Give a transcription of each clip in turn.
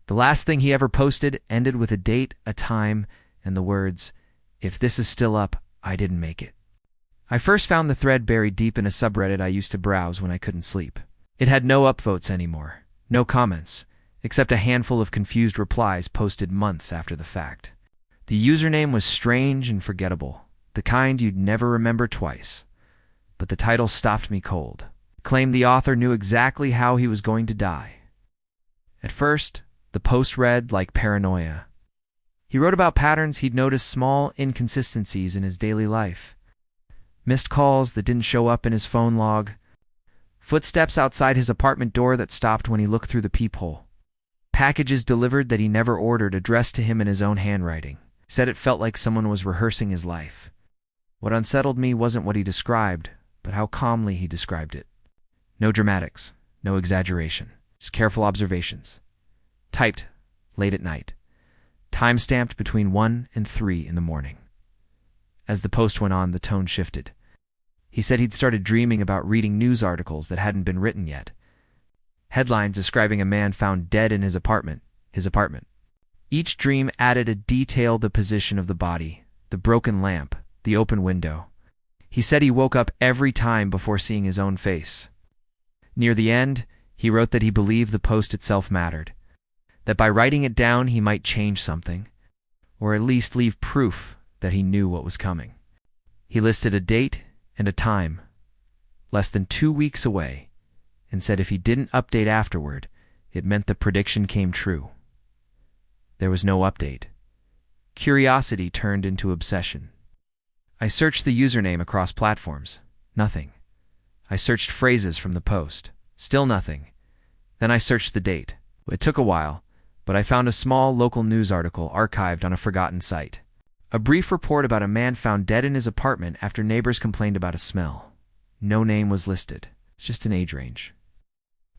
The last thing he ever posted ended with a date, a time, and the words, "If this is still up, I didn't make it." I first found the thread buried deep in a subreddit I used to browse when I couldn't sleep. It had no upvotes anymore, no comments, except a handful of confused replies posted months after the fact. The username was strange and forgettable, the kind you'd never remember twice. But the title stopped me cold. It claimed the author knew exactly how he was going to die. At first, the post read like paranoia. He wrote about patterns he'd noticed, small inconsistencies in his daily life. Missed calls that didn't show up in his phone log. Footsteps outside his apartment door that stopped when he looked through the peephole. Packages delivered that he never ordered, addressed to him in his own handwriting. Said it felt like someone was rehearsing his life. What unsettled me wasn't what he described, but how calmly he described it. No dramatics, no exaggeration, just careful observations. Typed late at night. Time-stamped between 1 and 3 in the morning. As the post went on, the tone shifted. He said he'd started dreaming about reading news articles that hadn't been written yet. Headlines describing a man found dead in his apartment. Each dream added a detail: the position of the body, the broken lamp, the open window. He said he woke up every time before seeing his own face. Near the end, he wrote that he believed the post itself mattered, that by writing it down he might change something, or at least leave proof that he knew what was coming. He listed a date and a time, less than 2 weeks away, and said if he didn't update afterward, it meant the prediction came true. There was no update. Curiosity turned into obsession. I searched the username across platforms. Nothing. I searched phrases from the post. Still nothing. Then I searched the date. It took a while, but I found a small local news article archived on a forgotten site. A brief report about a man found dead in his apartment after neighbors complained about a smell. No name was listed. It's just an age range.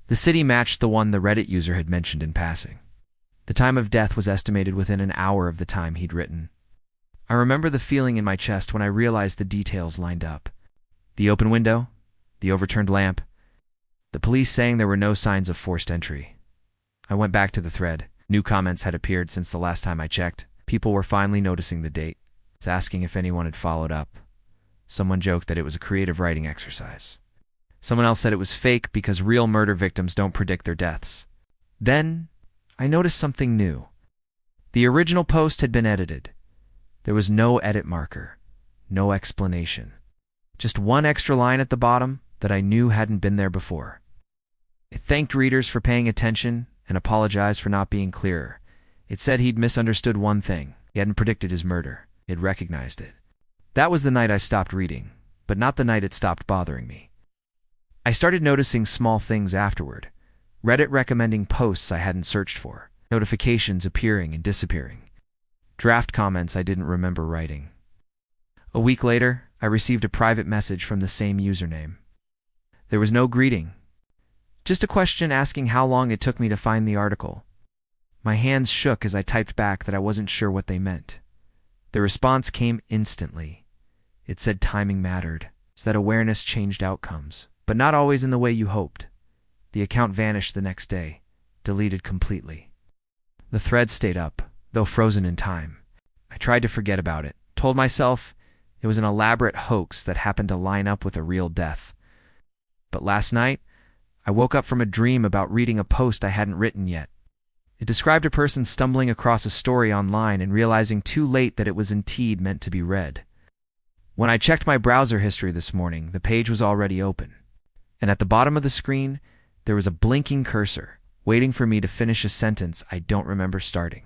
The city matched the one the Reddit user had mentioned in passing. The time of death was estimated within an hour of the time he'd written. I remember the feeling in my chest when I realized the details lined up. The open window, the overturned lamp, the police saying there were no signs of forced entry. I went back to the thread. New comments had appeared since the last time I checked. People were finally noticing the date. It's asking if anyone had followed up. Someone joked that it was a creative writing exercise. Someone else said it was fake because real murder victims don't predict their deaths. Then I noticed something new. The original post had been edited. There was no edit marker, no explanation. Just one extra line at the bottom that I knew hadn't been there before. It thanked readers for paying attention and apologized for not being clearer. It said he'd misunderstood one thing. He hadn't predicted his murder. It recognized it. That was the night I stopped reading, but not the night it stopped bothering me. I started noticing small things afterward. Reddit recommending posts I hadn't searched for, notifications appearing and disappearing, draft comments I didn't remember writing. A week later, I received a private message from the same username. There was no greeting, just a question asking how long it took me to find the article. My hands shook as I typed back that I wasn't sure what they meant. The response came instantly. It said timing mattered, so that awareness changed outcomes, but not always in the way you hoped. The account vanished the next day, deleted completely. The thread stayed up, though frozen in time. I tried to forget about it, told myself it was an elaborate hoax that happened to line up with a real death. But last night, I woke up from a dream about reading a post I hadn't written yet. It described a person stumbling across a story online and realizing too late that it was indeed meant to be read. When I checked my browser history this morning, the page was already open. And at the bottom of the screen, there was a blinking cursor, waiting for me to finish a sentence I don't remember starting.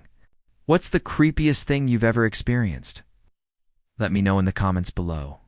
What's the creepiest thing you've ever experienced? Let me know in the comments below.